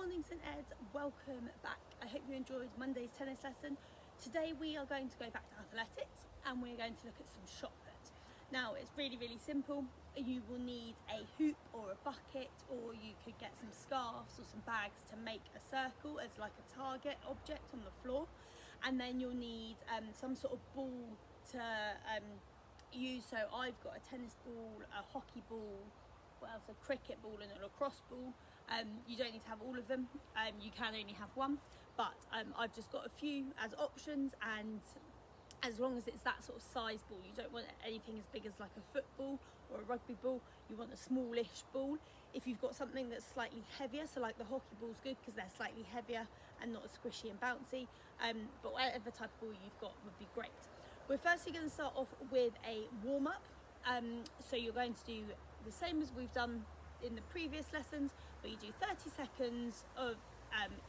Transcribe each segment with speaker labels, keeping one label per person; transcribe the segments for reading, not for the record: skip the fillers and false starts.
Speaker 1: Morning St Ed's, welcome back. I hope you enjoyed Monday's tennis lesson. Today we are going to go back to athletics and we're going to look at some shot put. Now it's really simple. You will need a hoop or a bucket, or you could get some scarves or some bags to make a circle as like a target object on the floor, and then you'll need some sort of ball to use. So I've got a tennis ball, a hockey ball, what else, a cricket ball and a lacrosse ball. You don't need to have all of them, you can only have one, but I've just got a few as options, and as long as it's that sort of size ball, you don't want anything as big as like a football or a rugby ball. You want a smallish ball. If you've got something that's slightly heavier, so like the hockey ball's good because they're slightly heavier and not as squishy and bouncy, but whatever type of ball you've got would be great. We're firstly going to start off with a warm-up. So you're going to do the same as we've done in the previous lessons, but you do 30 seconds of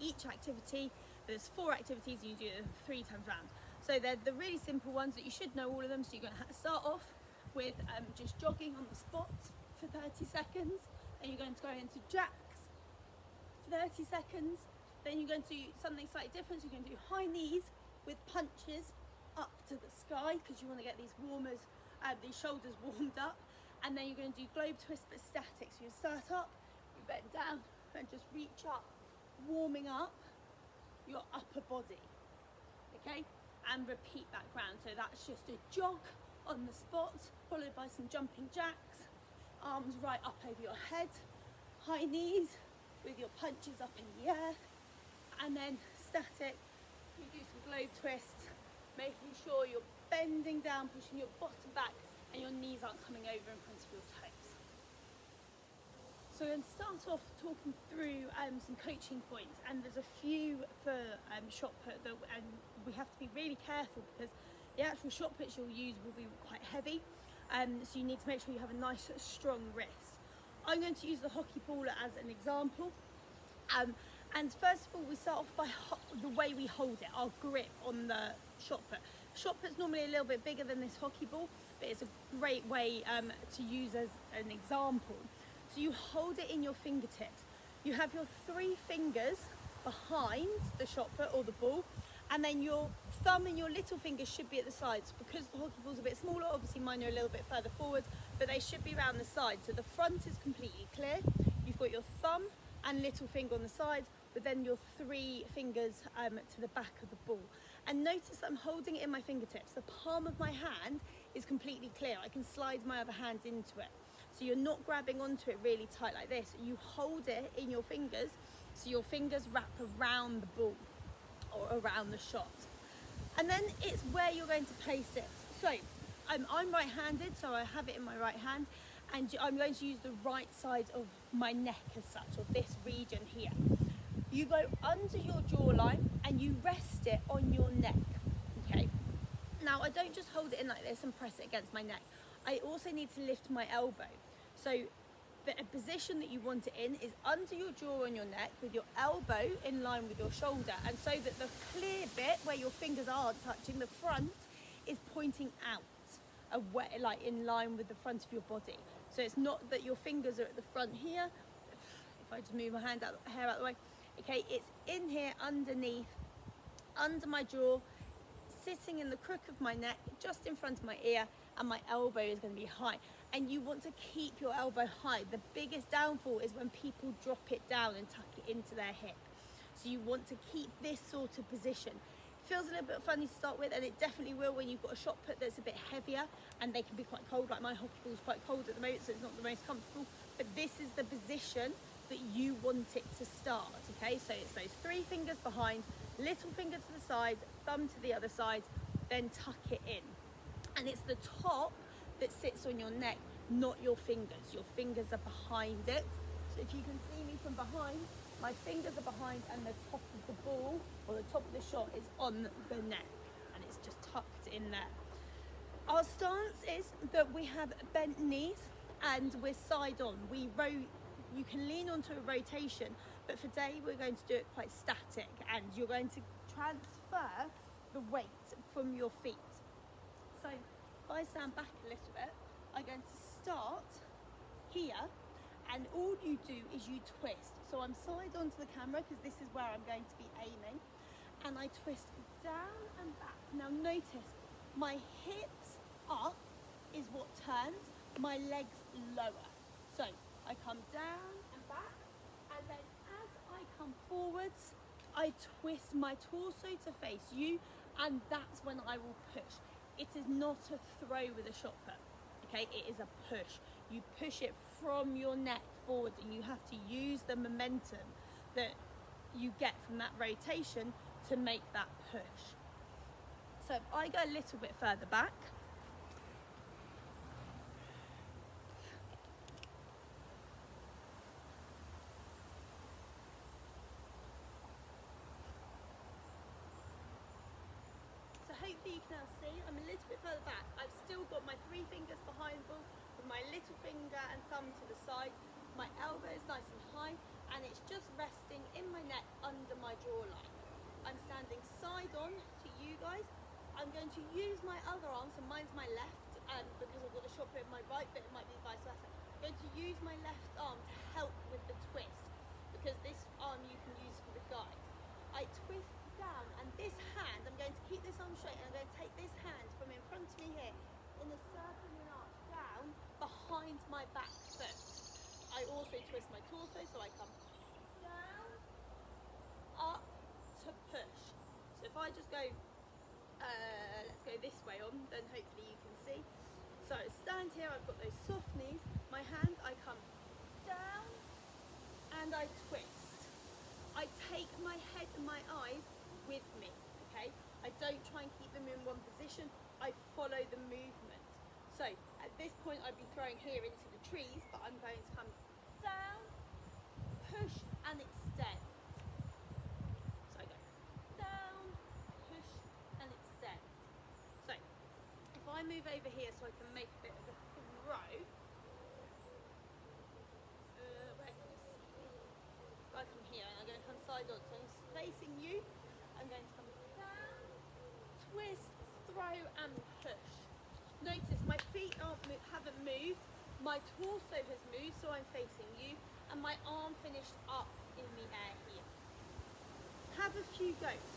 Speaker 1: each activity. There's 4 activities and you do them 3 times round. So they're the really simple ones that you should know all of them. So you're going to start off with just jogging on the spot for 30 seconds. Then you're going to go into jacks for 30 seconds. Then you're going to do something slightly different. So you're going to do high knees with punches up to the sky because you want to get these warmers, these shoulders warmed up. And then you're going to do globe twist but static. So you start up, you bend down and just reach up, warming up your upper body, okay? And repeat back round. So that's just a jog on the spot, followed by some jumping jacks, arms right up over your head, high knees with your punches up in the air, and then static, you do some globe twists, making sure you're bending down, pushing your bottom back, and your knees aren't coming over in front of your toes. So we're going to start off talking through some coaching points, and there's a few for shot put that, and we have to be really careful because the actual shot puts you'll use will be quite heavy, so you need to make sure you have a nice strong wrist. I'm going to use the hockey ball as an example, and first of all we start off by the way we hold it, our grip on the shot put. Shot put's normally a little bit bigger than this hockey ball, but it's a great way to use as an example. So you hold it in your fingertips. You have your 3 fingers behind the shot put or the ball, and then your thumb and your little fingers should be at the sides. Because the hockey ball's a bit smaller, obviously mine are a little bit further forward, but they should be around the sides. So the front is completely clear. You've got your thumb and little finger on the side, but then your 3 fingers to the back of the ball. And notice that I'm holding it in my fingertips. The palm of my hand is completely clear. I can slide my other hand into it. So you're not grabbing onto it really tight like this. You hold it in your fingers, so your fingers wrap around the ball or around the shot. And then it's where you're going to place it. So I'm right-handed, so I have it in my right hand, and I'm going to use the right side of my neck as such, or this region here. You go under your jawline and you rest it on your neck, okay? Now I don't just hold it in like this and press it against my neck. I also need to lift my elbow. So the position that you want it in is under your jaw on your neck with your elbow in line with your shoulder, and so that the clear bit where your fingers aren't touching the front is pointing out, away, like in line with the front of your body. So it's not that your fingers are at the front here. If I just move my hair out of the way, okay, it's in here underneath, under my jaw, sitting in the crook of my neck, just in front of my ear, and my elbow is going to be high. And you want to keep your elbow high. The biggest downfall is when people drop it down and tuck it into their hip. So you want to keep this sort of position. It feels a little bit funny to start with, and it definitely will when you've got a shot put that's a bit heavier and they can be quite cold. Like my hockey ball is quite cold at the moment, so it's not the most comfortable, but this is the position that you want it to start, okay? So it's those 3 fingers behind, little finger to the side, thumb to the other side, then tuck it in. And it's the top that sits on your neck, not your fingers. Your fingers are behind it. So if you can see me from behind, my fingers are behind and the top of the ball or the top of the shot is on the neck, and it's just tucked in there. Our stance is that we have bent knees and we're side on. You can lean onto a rotation, but for today we're going to do it quite static, and you're going to transfer the weight from your feet. So if I stand back a little bit, I'm going to start here and all you do is you twist. So I'm side onto the camera because this is where I'm going to be aiming, and I twist down and back. Now notice my hips up is what turns, my legs lower. So I come down and back, and then as I come forwards, I twist my torso to face you, and that's when I will push. It is not a throw with a shot put, okay? It is a push. You push it from your neck forwards, and you have to use the momentum that you get from that rotation to make that push. So if I go a little bit further back, so hopefully you can now see I'm a little bit further back. I've still got my 3 fingers behind the ball with my little finger and thumb to the side. My elbow is nice and high, and it's just resting in my neck under my jawline. I'm standing side on to you guys. I'm going to use my other arm, so mine's my left, because I've got a shot put in my right, but it might be vice versa. I'm going to use my left arm to help with the twist, because this arm you can use for the guide. I twist down, and this hand, I'm going to keep this arm straight, and I'm going to take this hand from in front of me here in a circle and arch down behind my back foot. I also twist my torso, so I come down, up to push. So if I just go, let's go this way on, then hopefully you can see. So stand here, I've got those soft knees, my hands, I come down and I twist. I take my head and my eyes with me, okay? I don't try and keep them in one position, I follow the movement. So at this point I'd be throwing here into the trees, but I'm going to come down, push and extend. So I go down, push and extend. So if I move over here so I can make a bit of a throw, where can you see me? I come here and I'm going to come side on, so I'm facing you. I'm going to come down, twist, throw and push. Notice my feet haven't moved, my torso has moved, so I'm facing you, and my arm finished up in the air here. Have a few goes.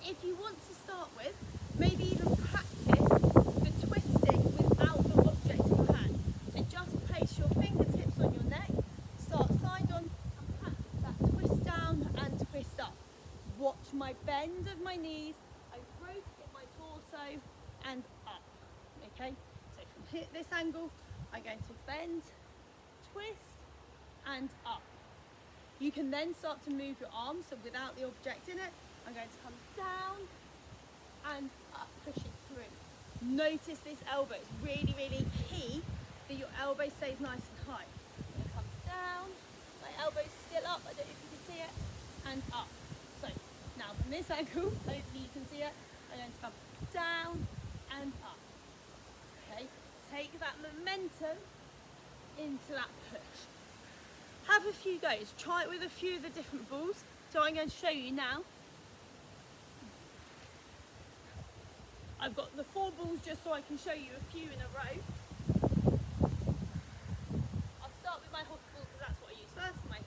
Speaker 1: If you want to start with, maybe even practice the twisting without the object in your hand. So just place your fingertips on your neck, start side on, and practice that twist down and twist up. Watch my bend of my knees, I rotate my torso and up. Okay, so from this angle, I'm going to bend, twist, and up. You can then start to move your arms, so without the object in it, I'm going to come down and up, push it through. Notice this elbow, it's really, really key that your elbow stays nice and high. I'm going to come down, my elbow's still up, I don't know if you can see it, and up. So now from this angle, hopefully you can see it, I'm going to come down and up. Okay, take that momentum into that push. Have a few goes, try it with a few of the different balls. So I'm going to show you now. I've got the 4 balls just so I can show you a few in a row. I'll start with my hockey ball because that's what I use first. My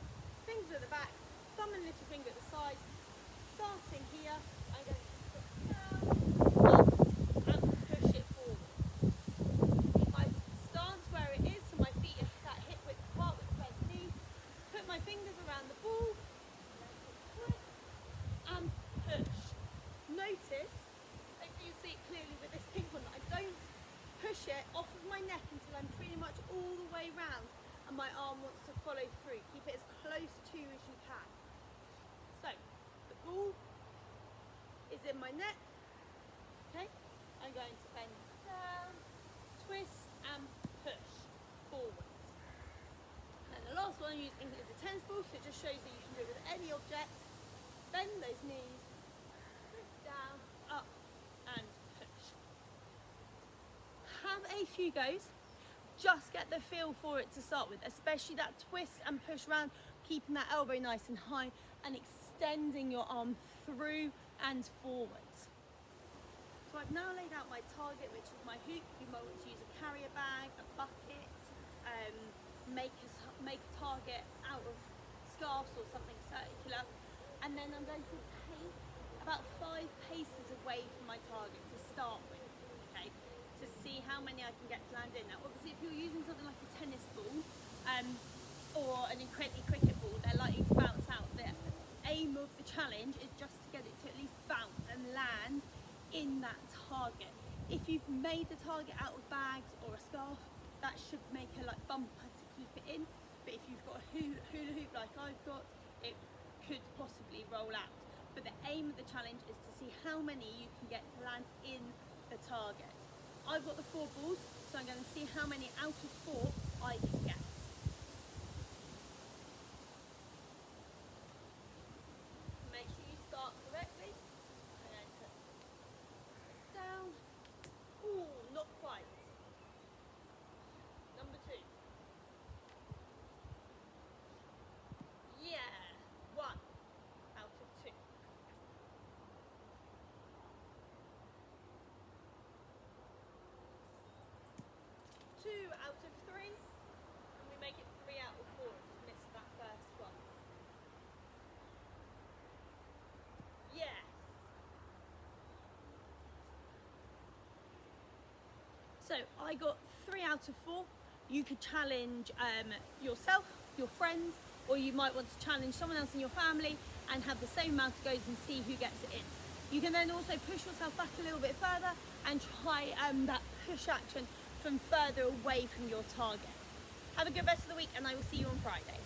Speaker 1: fingers at the back, thumb and little finger at the side. Starting here, I'm going to put down, up and push it forward. Keep my stance where it is so my feet are that hip width apart with the bent knee. Put my fingers around the ball, twist and push. Notice, hopefully you see it clearly with this pink one, that I don't push it off of my neck until I'm pretty much all the way round and my arm wants to follow through. Keep it as close to as you can. So, the ball is in my neck, okay? I'm going to bend down, twist and push forwards. And the last one I'm using is a tennis ball, so it just shows that you can do it with any object. Bend those knees, twist down, up and push. Have a few goes, just get the feel for it to start with, especially that twist and push round, keeping that elbow nice and high and extending your arm through and forwards. So I've now laid out my target, which is my hoop. You might want to use a carrier bag, a bucket, make a target out of scarves or something circular, and then I'm going to take about 5 paces away from my target to start with, okay, to see how many I can get to land in. Now obviously if you're using something like a tennis ball or an Incredi cricket ball, they're likely to bounce out. The aim of the challenge is just to get it to at least bounce and land in that target. If you've made the target out of bags or a scarf, that should make a like bumper to keep it in. But if you've got a hula hoop like I've got, it could possibly roll out. But the aim of the challenge is to see how many you can get to land in the target. I've got the 4 balls, so I'm going to see how many out of 4 I can get. Make sure you start correctly. I'm going to down. Ooh, not quite. Number 2. Yeah, 1 out of 2. 2 out of 3, and we make it 3 out of 4. Just missed that first one. Yes. So I got 3 out of 4. You could challenge yourself, your friends, or you might want to challenge someone else in your family and have the same amount of goes and see who gets it in. You can then also push yourself back a little bit further and try that push action from further away from your target. Have a good rest of the week, and I will see you on Friday.